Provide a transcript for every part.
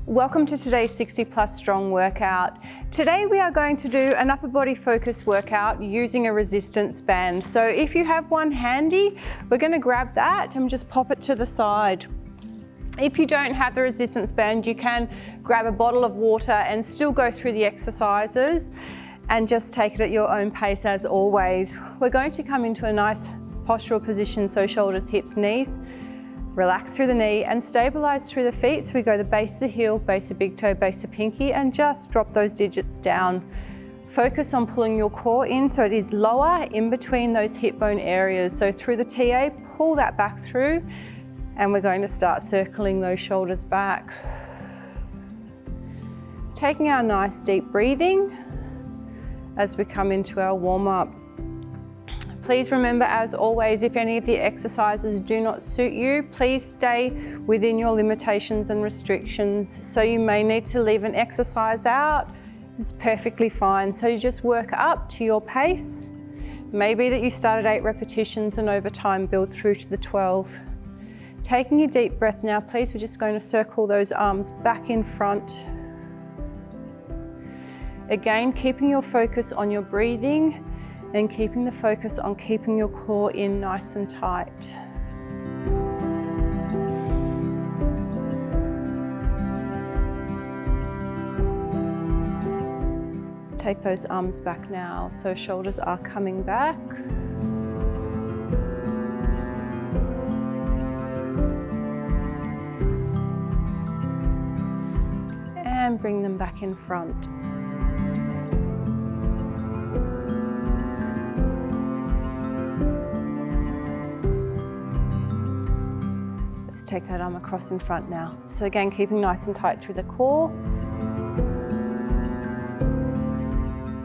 Welcome to today's 60 Plus Strong workout. Today we are going to do an upper body focus workout using a resistance band. So if you have one handy, we're going to grab that and just pop it to the side. If you don't have the resistance band, you can grab a bottle of water and still go through the exercises and just take it at your own pace as always. We're going to come into a nice postural position, so shoulders, hips, knees. Relax through the knee and stabilize through the feet. So we go the base of the heel, base of big toe, base of pinky, and just drop those digits down. Focus on pulling your core in so it is lower in between those hip bone areas. So through the TA, pull that back through, and we're going to start circling those shoulders back. Taking our nice deep breathing as we come into our warm-up. Please remember, as always, if any of the exercises do not suit you, please stay within your limitations and restrictions. So you may need to leave an exercise out. It's perfectly fine. So you just work up to your pace. Maybe that you start at 8 repetitions and over time build through to the 12. Taking a deep breath now, please. We're just going to circle those arms back in front. Again, keeping your focus on your breathing and keeping the focus on keeping your core in nice and tight. Let's take those arms back now, so shoulders are coming back. And bring them back in front. Take that arm across in front now. So again, keeping nice and tight through the core.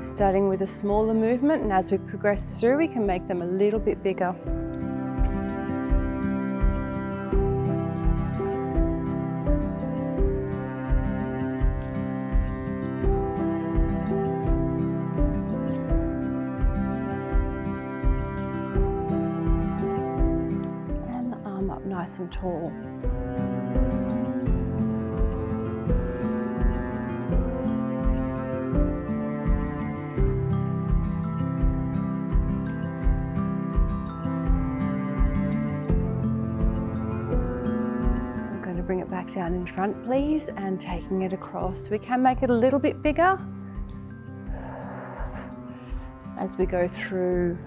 Starting with a smaller movement, and as we progress through, we can make them a little bit bigger. Nice and tall. I'm going to bring it back down in front, please, and taking it across. We can make it a little bit bigger as we go through.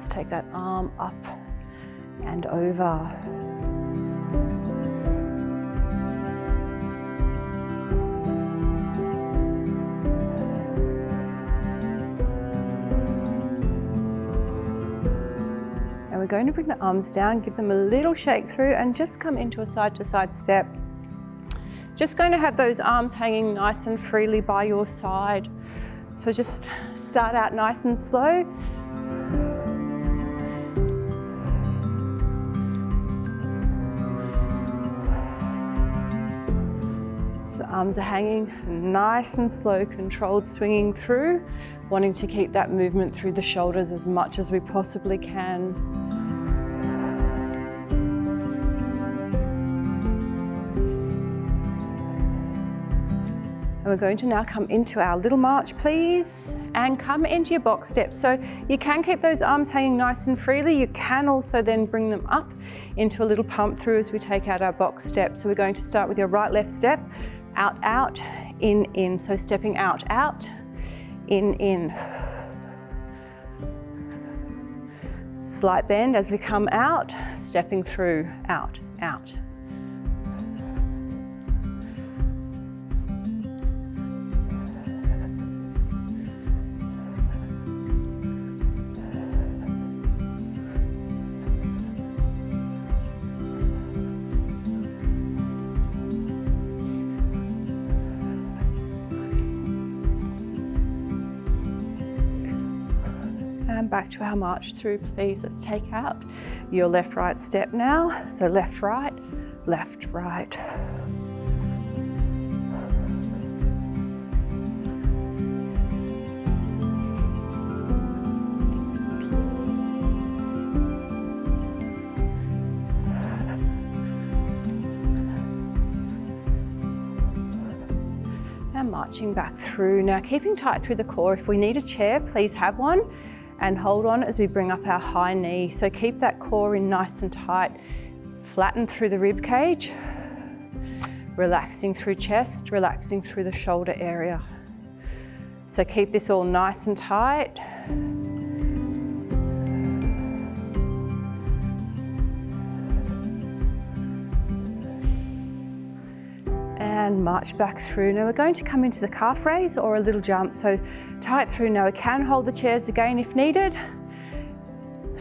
Take that arm up and over. And we're going to bring the arms down, give them a little shake through, and just come into a side-to-side step. Just going to have those arms hanging nice and freely by your side. So just start out nice and slow. So arms are hanging nice and slow, controlled swinging through, wanting to keep that movement through the shoulders as much as we possibly can. And we're going to now come into our little march, please, and come into your box steps. So you can keep those arms hanging nice and freely. You can also then bring them up into a little pump through as we take out our box step. So we're going to start with your right, left step. Out, out, in, in. So stepping out, out, in. Slight bend as we come out, stepping through, out, out. And back to our march through, please. Let's take out your left, right step now. So left, right, left, right. and marching back through. Now keeping tight through the core. If we need a chair, please have one and hold on as we bring up our high knee. So keep that core in nice and tight. Flatten through the rib cage. Relaxing through chest, relaxing through the shoulder area. So keep this all nice and tight. And march back through. Now we're going to come into the calf raise or a little jump. So tight through. Now we can hold the chairs again if needed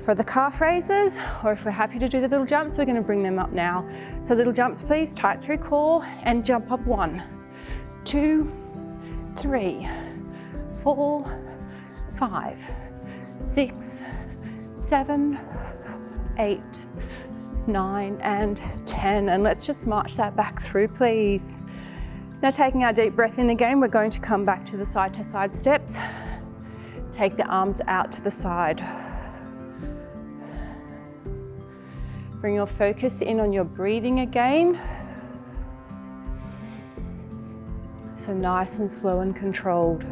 for the calf raises, or if we're happy to do the little jumps, we're going to bring them up now. So little jumps please, tight through core and jump up 1, 2, 3, 4, 5, 6, 7, 8, 9 and 10. And let's just march that back through please. Now taking our deep breath in again, we're going to come back to the side steps. Take the arms out to the side. Bring your focus in on your breathing again. So nice and slow and controlled.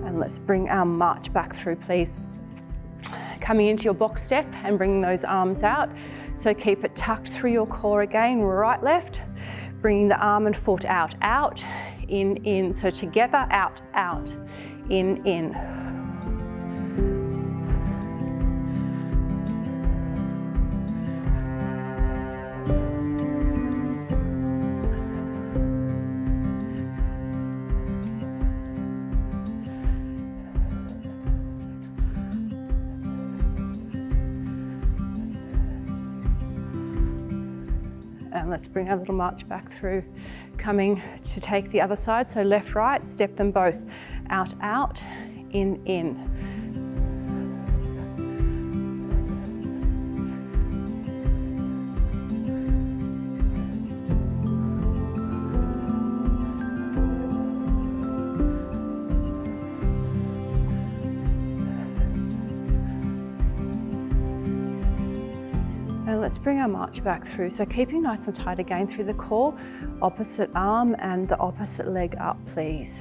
And let's bring our march back through, please. Coming into your box step and bringing those arms out. So keep it tucked through your core again, right, left. Bringing the arm and foot out, out, in. So together, out, out, in. And let's bring our little march back through, coming to take the other side. So left, right, step them both. Out, out, in. And let's bring our march back through. So keeping nice and tight again through the core, opposite arm and the opposite leg up, please.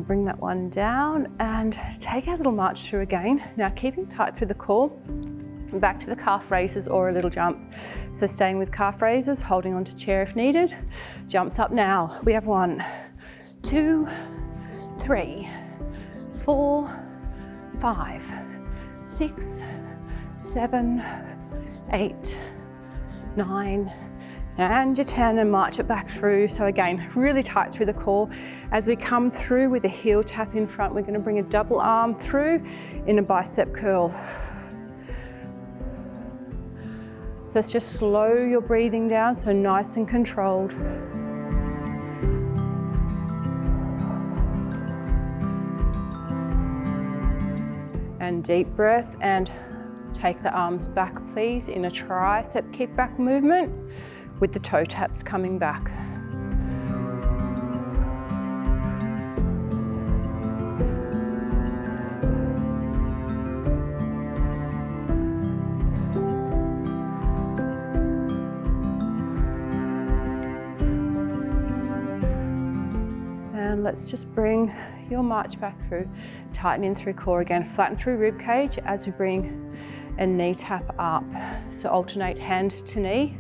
Bring that one down and take our little march through again. Now keeping tight through the core, back to the calf raises or a little jump. So staying with calf raises, holding onto chair if needed. Jumps up now. We have 1, 2, 3, 4, 5, 6, 7, 8, 9, and your 10 and march it back through. So again, really tight through the core. As we come through with a heel tap in front, we're going to bring a double arm through in a bicep curl. So let's just slow your breathing down, so nice and controlled. And deep breath, and take the arms back please in a tricep kickback movement, with the toe taps coming back. And let's just bring your march back through, tighten in through core again, flatten through rib cage as we bring a knee tap up. So alternate hand to knee.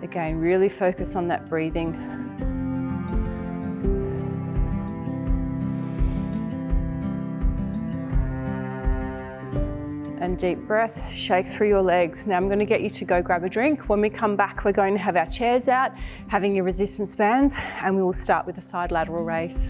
Again, really focus on that breathing. And deep breath, shake through your legs. Now I'm going to get you to go grab a drink. When we come back, we're going to have our chairs out, having your resistance bands, and we will start with a side lateral raise.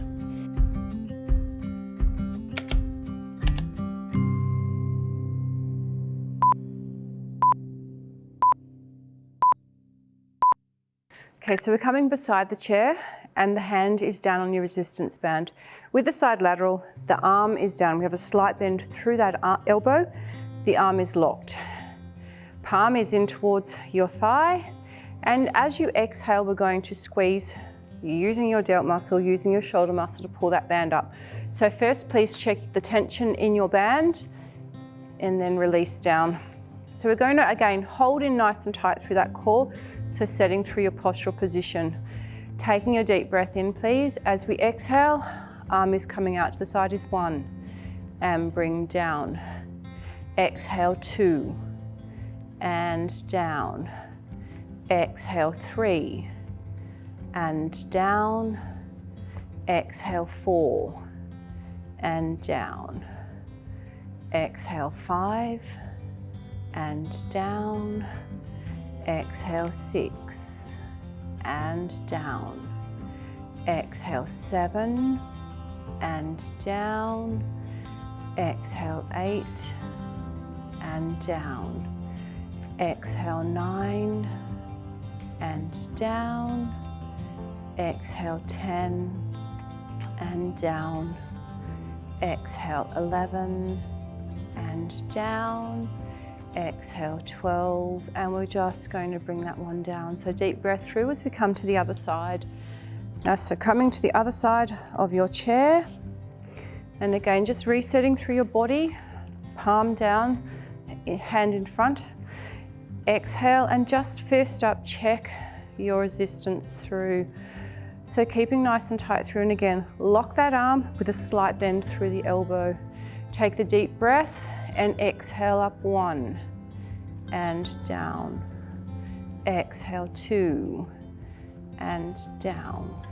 Okay, so we're coming beside the chair and the hand is down on your resistance band. With the side lateral, the arm is down. We have a slight bend through that elbow. The arm is locked. Palm is in towards your thigh. And as you exhale, we're going to squeeze using your delt muscle, using your shoulder muscle to pull that band up. So first, please check the tension in your band and then release down. So we're going to, again, hold in nice and tight through that core. So setting through your postural position. Taking a deep breath in, please. As we exhale, arm is coming out to the side is 1. And bring down. Exhale 2. And down. Exhale 3. And down. Exhale 4. And down. Exhale 5. And down. Exhale 6. And down. Exhale 7. And down. Exhale 8. And down. Exhale 9. And down. Exhale 10. And down. Exhale 11. And down. Exhale 12, and we're just going to bring that one down. So deep breath through as we come to the other side. Now, so coming to the other side of your chair, and again, just resetting through your body, palm down, hand in front. Exhale, and just first up, check your resistance through. So keeping nice and tight through, and again, lock that arm with a slight bend through the elbow. Take the deep breath and exhale up 1 and down. Exhale 2 and down.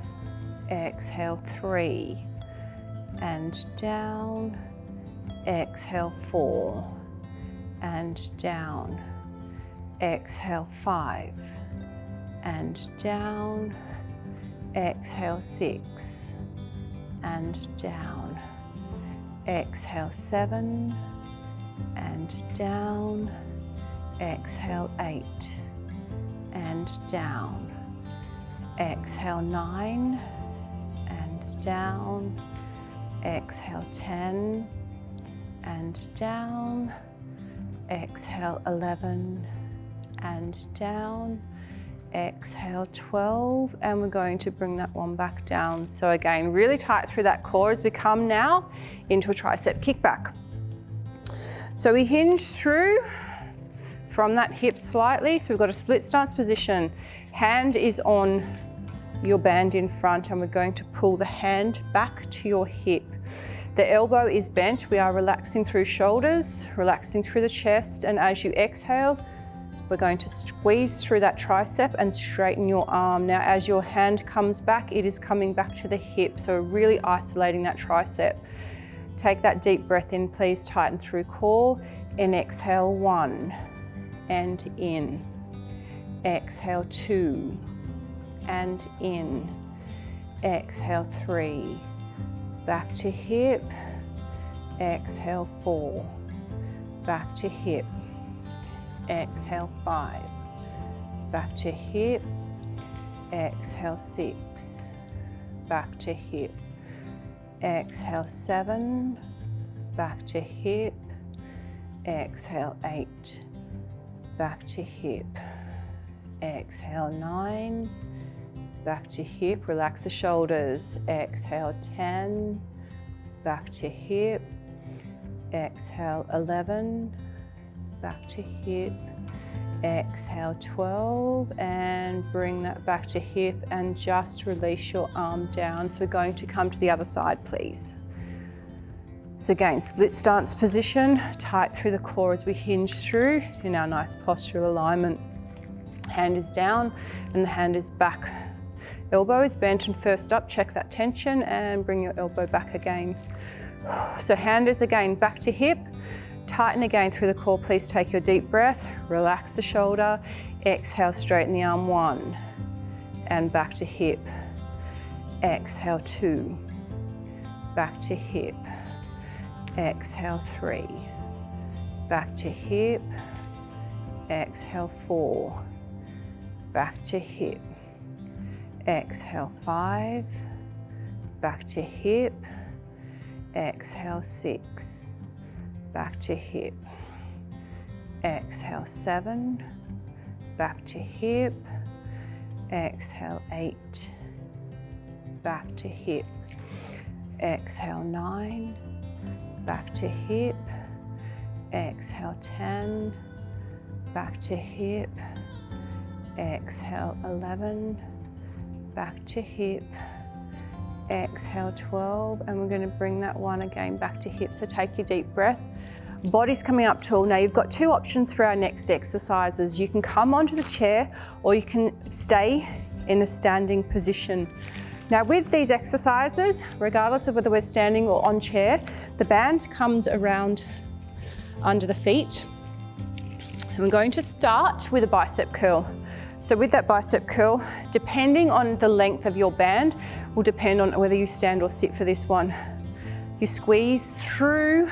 Exhale 3 and down. Exhale 4 and down. Exhale 5 and down. Exhale 6 and down. Exhale 7 and down. Exhale 8 and down. Exhale 9 and down. Exhale 10 and down. Exhale 11 and down. Exhale 12, and we're going to bring that one back down. So again, really tight through that core as we come now into a tricep kickback. So we hinge through from that hip slightly. So we've got a split stance position. Hand is on your band in front, and we're going to pull the hand back to your hip. The elbow is bent. We are relaxing through shoulders, relaxing through the chest, and as you exhale, we're going to squeeze through that tricep and straighten your arm. Now, as your hand comes back, it is coming back to the hip, so really isolating that tricep. Take that deep breath in, please. Tighten through core, and exhale 1 and in. Exhale 2 and in. Exhale 3, back to hip. Exhale 4, back to hip. Exhale 5, back to hip. Exhale 6, back to hip. Exhale 7, back to hip. Exhale 8, back to hip. Exhale 9, back to hip. Relax the shoulders. Exhale 10, back to hip. Exhale 11, back to hip. Exhale 12, and bring that back to hip, and just release your arm down. So we're going to come to the other side, please. So again, split stance position, tight through the core as we hinge through in our nice postural alignment. Hand is down and the hand is back. Elbow is bent, and first up, check that tension and bring your elbow back again. So hand is again back to hip. Tighten again through the core. Please take your deep breath. Relax the shoulder. Exhale, straighten the arm 1 and back to hip. Exhale 2, back to hip. Exhale 3, back to hip. Exhale 4, back to hip. exhale 5, back to hip, exhale 6, back to hip, exhale 7, back to hip, exhale 8, back to hip, exhale 9, back to hip, exhale 10, back to hip, exhale 11, back to hip, exhale 12, and we're going to bring that one again back to hip. So take your deep breath. Body's coming up tall. Now you've got two options for our next exercises. You can come onto the chair or you can stay in a standing position. Now with these exercises, regardless of whether we're standing or on chair, the band comes around under the feet. And we're going to start with a bicep curl. So with that bicep curl, depending on the length of your band, will depend on whether you stand or sit for this one. You squeeze through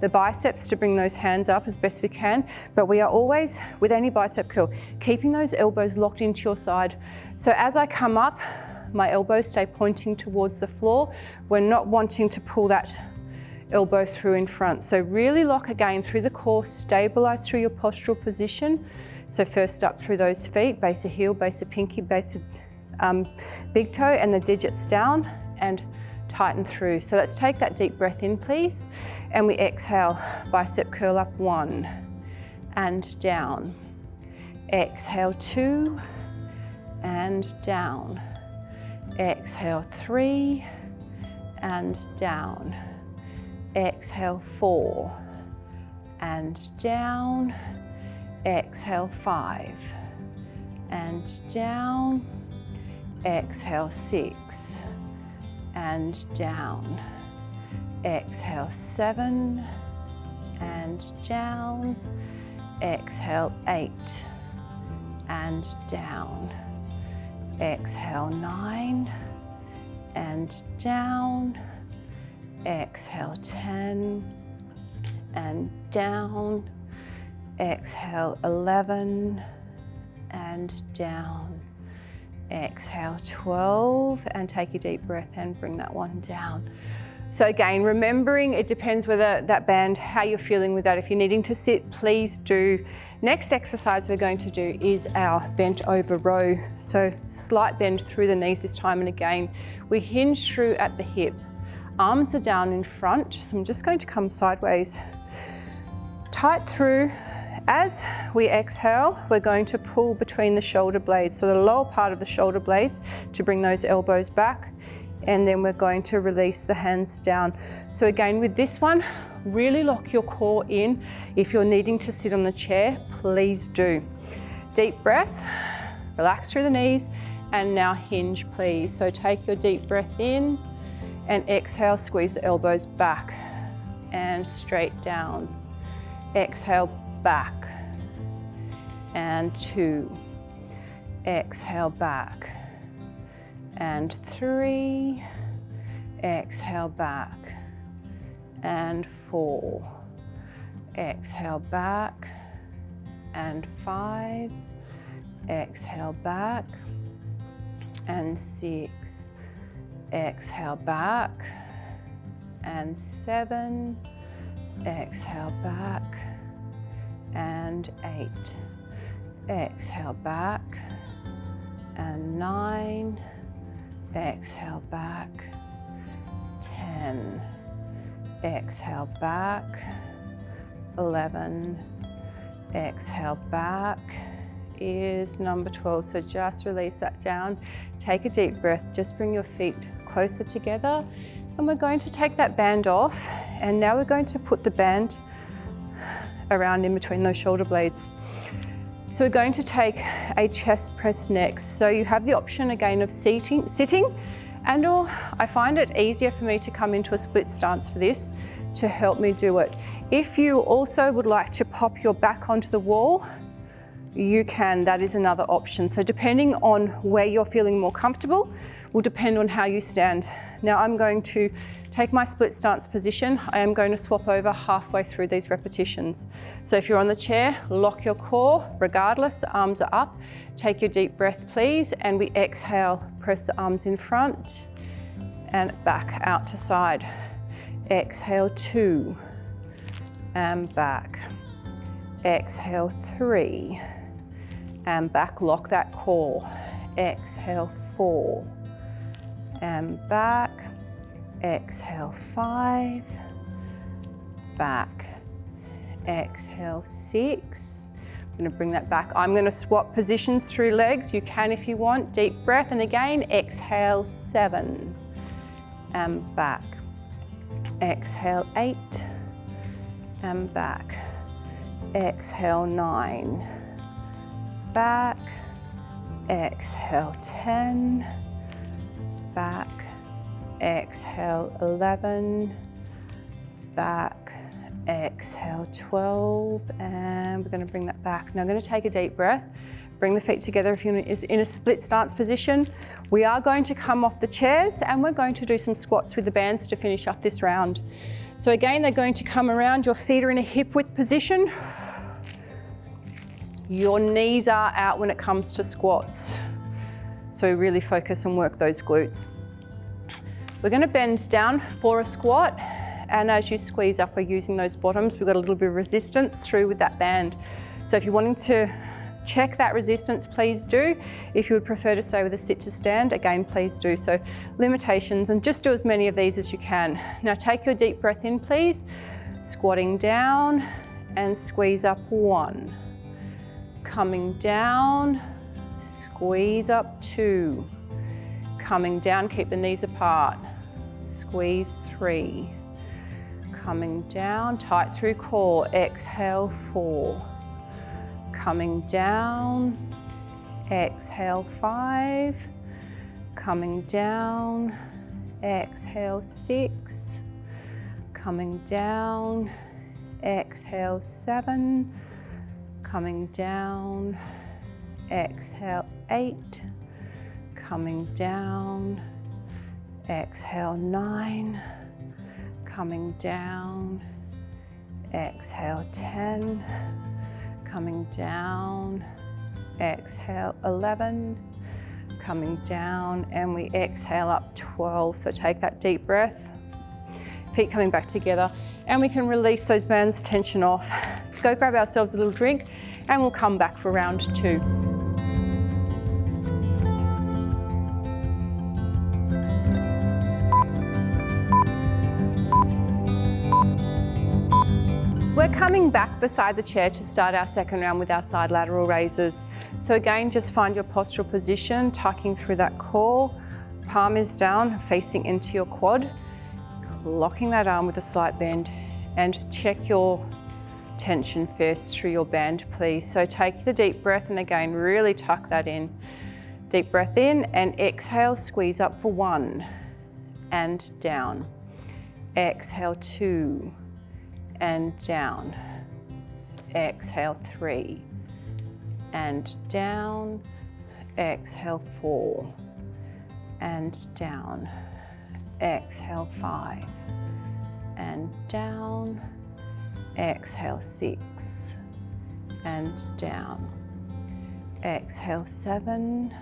the biceps to bring those hands up as best we can, but we are always, with any bicep curl, keeping those elbows locked into your side. So as I come up, my elbows stay pointing towards the floor. We're not wanting to pull that elbow through in front. So really lock again through the core, stabilize through your postural position. So first up through those feet, base of heel, base of pinky, base of big toe, and the digits down, and tighten through. So let's take that deep breath in, please. And we exhale, bicep curl up 1 and down. Exhale 2 and down. Exhale 3 and down. Exhale 4 and down. Exhale 5 and down. Exhale 6 and down. Exhale 7 and down. Exhale 8 and down. Exhale 9 and down. Exhale 10 and down. Exhale 11 and down. Exhale 12 and take a deep breath and bring that one down. So again, remembering it depends whether that band, how you're feeling with that. If you're needing to sit, please do. Next exercise we're going to do is our bent over row. So slight bend through the knees this time, and again, we hinge through at the hip. Arms are down in front, so I'm just going to come sideways. Tight through. As we exhale, we're going to pull between the shoulder blades, so the lower part of the shoulder blades, to bring those elbows back, and then we're going to release the hands down. So again, with this one, really lock your core in. If you're needing to sit on the chair, please do. Deep breath, relax through the knees, and now hinge, please. So take your deep breath in, and exhale, squeeze the elbows back and straight down. Exhale, back, and 2. Exhale, back, and 3. Exhale, back, and 4. Exhale, back, and 5. Exhale, back, and 6. Exhale, back, and 7. Exhale, back, and 8. Exhale, back, and 9. Exhale, back, 10. Exhale, back, 11. Exhale, back is number 12. So just release that down. Take a deep breath. Just bring your feet closer together. And we're going to take that band off. And now we're going to put the band around in between those shoulder blades. So we're going to take a chest press next. So you have the option again of sitting, and or I find it easier for me to come into a split stance for this to help me do it. If you also would like to pop your back onto the wall, you can, that is another option. So depending on where you're feeling more comfortable will depend on how you stand. Now I'm going to Take my split stance position. I am going to swap over halfway through these repetitions. So if you're on the chair, lock your core, regardless, the arms are up. Take your deep breath, please, and we exhale, press the arms in front and back out to side. Exhale, 2, and back. Exhale, 3, and back, lock that core. Exhale, 4, and back. Exhale, 5, back. Exhale, 6. I'm going to bring that back. I'm going to swap positions through legs. You can if you want. Deep breath, and again, exhale, 7, and back. Exhale, 8, and back. Exhale, 9, back. Exhale, 10, back. Exhale, 11, back. Exhale, 12, and we're going to bring that back. Now I'm going to take a deep breath. Bring the feet together if you're in a split stance position. We are going to come off the chairs and we're going to do some squats with the bands to finish up this round. So again, they're going to come around. Your feet are in a hip width position. Your knees are out when it comes to squats. So really focus and work those glutes. We're going to bend down for a squat, and as you squeeze up, we're using those bottoms. We've got a little bit of resistance through with that band. So if you're wanting to check that resistance, please do. If you would prefer to stay with a sit to stand, again, please do. So limitations, and just do as many of these as you can. Now take your deep breath in, please. Squatting down and squeeze up, 1. Coming down, squeeze up, 2. Coming down, keep the knees apart. Squeeze, 3. Coming down, tight through core. Exhale, 4. Coming down, exhale, 5. Coming down, exhale, 6. Coming down, exhale, 7. Coming down, exhale, 8. Coming down, exhale, 9. Coming down, exhale, 10. Coming down, exhale, 11. Coming down, and we exhale up, 12. So take that deep breath. Feet coming back together, and we can release those bands, tension off. Let's go grab ourselves a little drink, and we'll come back for round 2. We're coming back beside the chair to start our second round with our side lateral raises. So again, just find your postural position, tucking through that core. Palm is down, facing into your quad. Locking that arm with a slight bend, and check your tension first through your band, please. So take the deep breath, and again, really tuck that in. Deep breath in and exhale, squeeze up for 1 and down. Exhale, 2 and down. Exhale, 3 and down. Exhale, 4 and down. Exhale, 5 and down. Exhale, 6 and down. Exhale, 7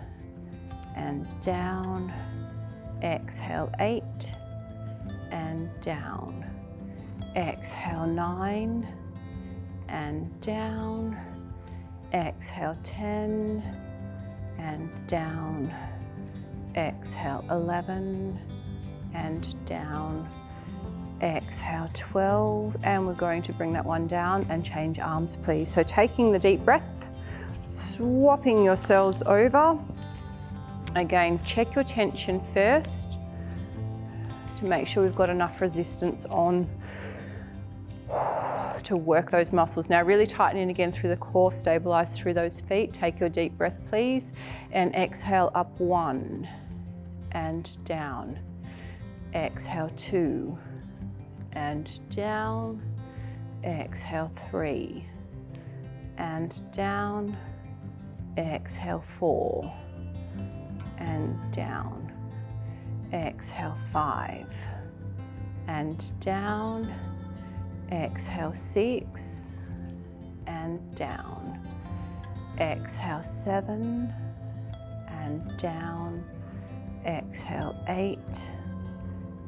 and down. Exhale, 8 and down. Exhale, 9 and down. Exhale, 10 and down. Exhale, 11 and down. Exhale, 12, and we're going to bring that one down and change arms, please. So taking the deep breath, swapping yourselves over. Again, check your tension first to make sure we've got enough resistance on to work those muscles. Now really tighten in again through the core, stabilize through those feet. Take your deep breath, please, and exhale up 1 and down. Exhale, 2 and down. Exhale, 3 and down. Exhale, 4 and down. Exhale, 5 and down. Exhale 6 and down. Exhale 7 and down. Exhale 8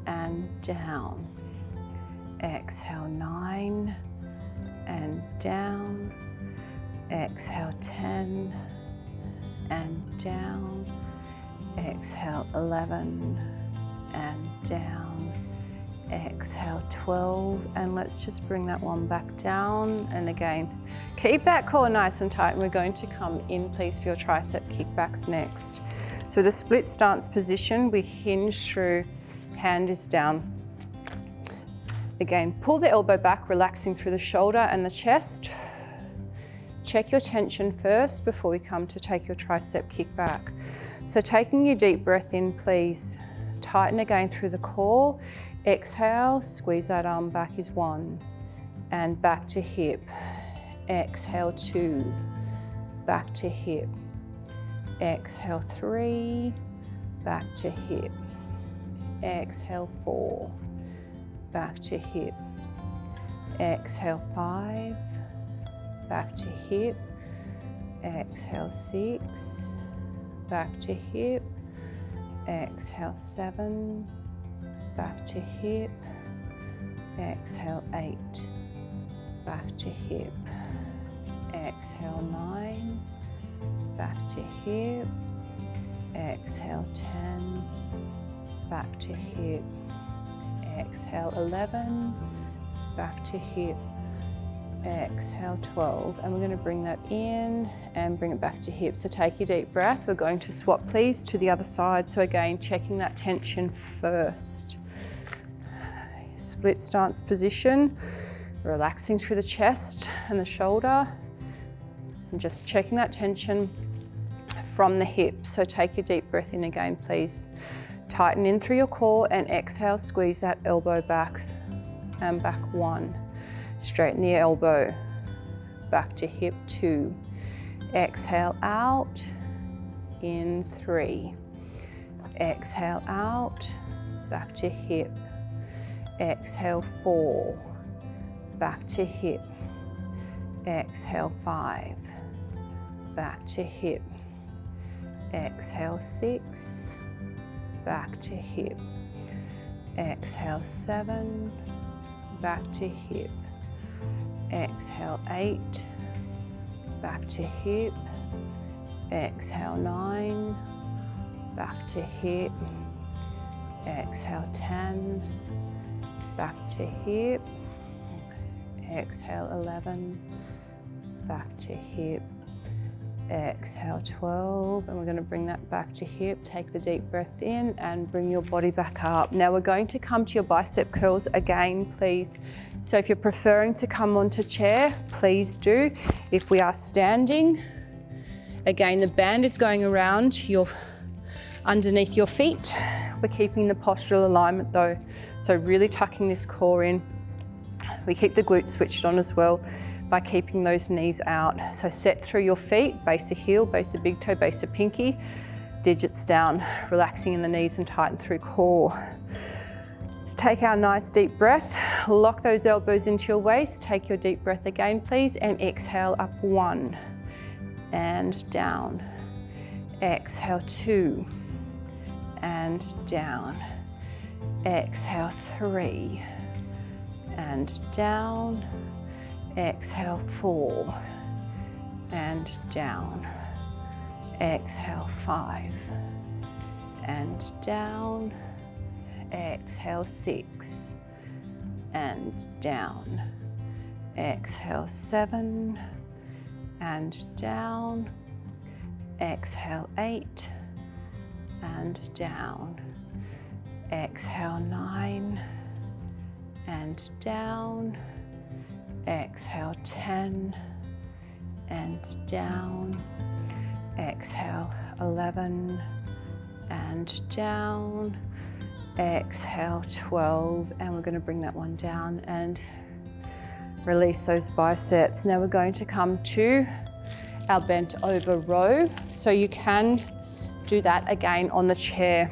and down. Exhale 9 and down. Exhale 10 and down. Exhale 11 and down. Exhale 12, and let's just bring that one back down. And again, keep that core nice and tight. And we're going to come in, please, for your tricep kickbacks next. So the split stance position, we hinge through, hand is down. Again, pull the elbow back, relaxing through the shoulder and the chest. Check your tension first before we come to take your tricep kickback. So taking your deep breath in, please. Tighten again through the core. Exhale, squeeze that arm back is 1. And back to hip. Exhale 2. Back to hip. Exhale 3. Back to hip. Exhale 4. Back to hip. Exhale 5. Back to hip. Exhale 6. Back to hip. Exhale 7. Back to hip. Exhale 8. Back to hip. Exhale 9. Back to hip. Exhale 10. Back to hip. Exhale 11. Back to hip. Exhale 12, and we're going to bring that in and bring it back to hip. So take your deep breath. We're going to swap, please, to the other side. So again, checking that tension first. Split stance position, relaxing through the chest and the shoulder, and just checking that tension from the hip. So take your deep breath in again, please. Tighten in through your core and exhale, squeeze that elbow back and back 1. Straighten the elbow, back to hip 2. Exhale out, in 3. Exhale out, back to hip. Exhale 4, back to hip. Exhale 5, back to hip. Exhale 6, back to hip. Exhale 7, back to hip. Exhale 8, back to hip. Exhale 9, back to hip. Exhale 10, back to hip. Exhale 11, back to hip. Exhale 12, and we're going to bring that back to hip. Take the deep breath in and bring your body back up. Now we're going to come to your bicep curls again, please. So if you're preferring to come onto chair, please do. If we are standing, again, the band is going around underneath your feet. We're keeping the postural alignment though. So really tucking this core in. We keep the glutes switched on as well by keeping those knees out. So set through your feet, base of heel, base of big toe, base of pinky, digits down, relaxing in the knees and tighten through core. Let's take our nice deep breath, lock those elbows into your waist, take your deep breath again please, and exhale up 1 and down. Exhale 2 and down. Exhale 3 and down. Exhale 4 and down. Exhale 5 and down. Exhale 6 and down. Exhale 7 and down. Exhale 8 and down. Exhale 9 and down. Exhale 10 and down. Exhale 11 and down. Exhale 12, and we're going to bring that one down and release those biceps. Now we're going to come to our bent over row. So you can do that again on the chair.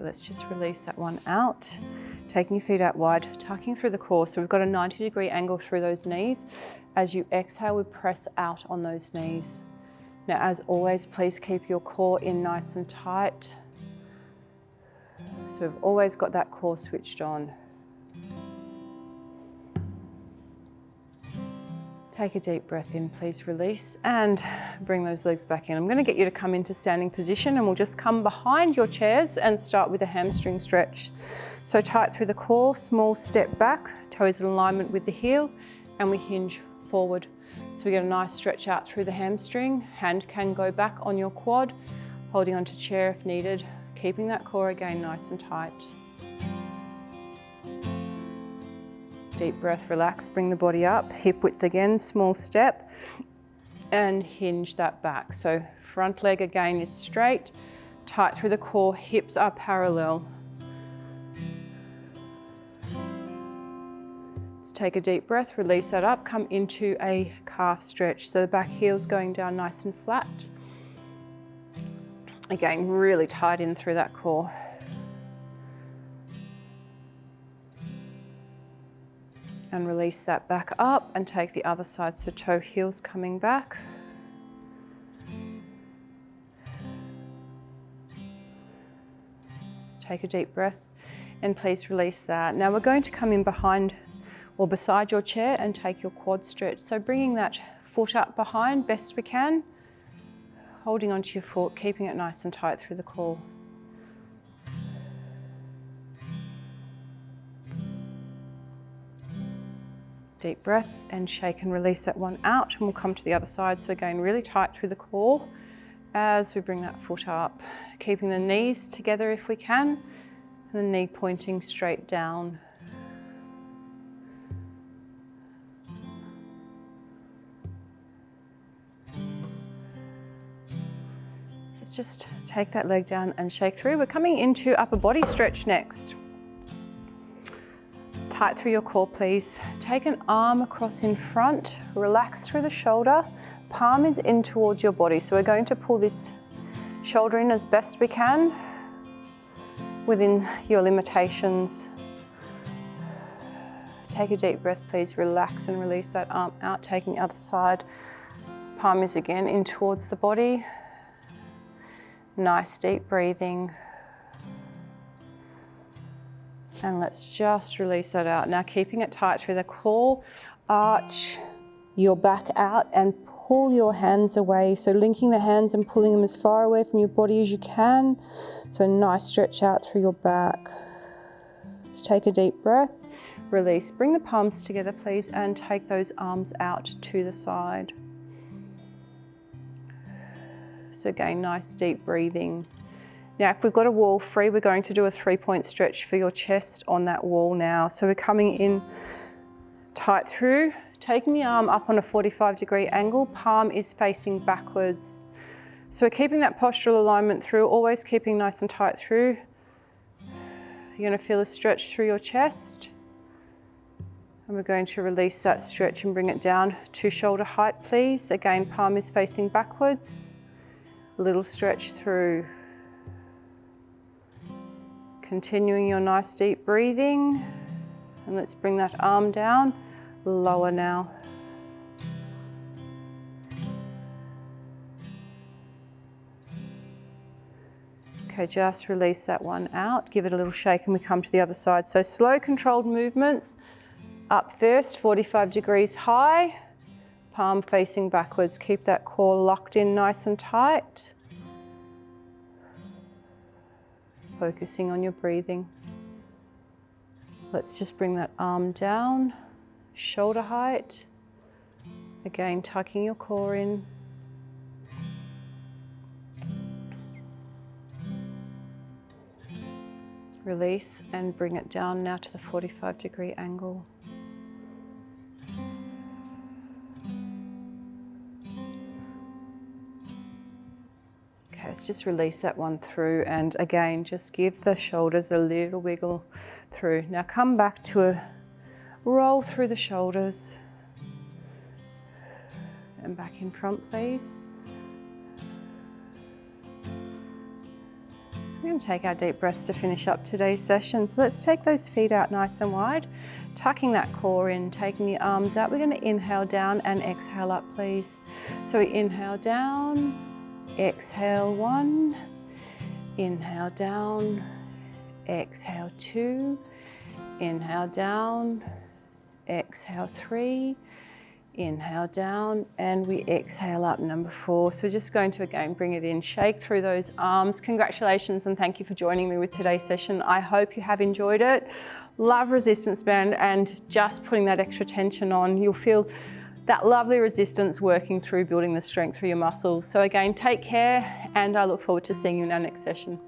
Okay, let's just release that one out. Taking your feet out wide, tucking through the core. So we've got a 90-degree angle through those knees. As you exhale, we press out on those knees. Now, as always, please keep your core in nice and tight. So we've always got that core switched on. Take a deep breath in, please release, and bring those legs back in. I'm going to get you to come into standing position, and we'll just come behind your chairs and start with a hamstring stretch. So tight through the core, small step back, toes in alignment with the heel, and we hinge forward. So we get a nice stretch out through the hamstring. Hand can go back on your quad, holding onto chair if needed, keeping that core again nice and tight. Deep breath, relax, bring the body up, hip width again, small step, and hinge that back. So front leg again is straight, tight through the core, hips are parallel. Let's take a deep breath, release that up, come into a calf stretch. So the back heel's going down nice and flat. Again, really tight in through that core. And release that back up and take the other side, so toe heels coming back. Take a deep breath and please release that. Now we're going to come in behind or beside your chair and take your quad stretch. So bringing that foot up behind best we can, holding onto your foot, keeping it nice and tight through the core. Deep breath and shake and release that one out, and we'll come to the other side. So again, really tight through the core as we bring that foot up, keeping the knees together if we can, and the knee pointing straight down. So just take that leg down and shake through. We're coming into upper body stretch next. Tight through your core, please. Take an arm across in front, relax through the shoulder, palm is in towards your body. So we're going to pull this shoulder in as best we can within your limitations. Take a deep breath, please. Relax and release that arm out, taking the other side. Palm is again in towards the body. Nice deep breathing. And let's just release that out. Now keeping it tight through the core, arch your back out and pull your hands away. So linking the hands and pulling them as far away from your body as you can. So nice stretch out through your back. Let's take a deep breath, release. Bring the palms together, please, and take those arms out to the side. So again, nice deep breathing. Now, if we've got a wall free, we're going to do a 3-point stretch for your chest on that wall now. So we're coming in tight through, taking the arm up on a 45-degree angle, palm is facing backwards. So we're keeping that postural alignment through, always keeping nice and tight through. You're going to feel a stretch through your chest. And we're going to release that stretch and bring it down to shoulder height, please. Again, palm is facing backwards. A little stretch through. Continuing your nice deep breathing, and let's bring that arm down, lower now. Okay, just release that one out, give it a little shake and we come to the other side. So slow controlled movements, up first, 45 degrees high, palm facing backwards, keep that core locked in nice and tight. Focusing on your breathing. Let's just bring that arm down, shoulder height. Again, tucking your core in. Release and bring it down now to the 45-degree angle. Okay, let's just release that one through, and again, just give the shoulders a little wiggle through. Now come back to a roll through the shoulders and back in front, please. We're going to take our deep breaths to finish up today's session. So let's take those feet out nice and wide, tucking that core in, taking the arms out. We're going to inhale down and exhale up, please. So we inhale down, exhale 1, inhale down, exhale 2, inhale down, exhale 3, inhale down, and we exhale up, number 4. So we're just going to again bring it in, shake through those arms. Congratulations and thank you for joining me with today's session. I hope you have enjoyed it. Love resistance band and just putting that extra tension on. You'll feel that lovely resistance working through building the strength through your muscles. So again, take care and I look forward to seeing you in our next session.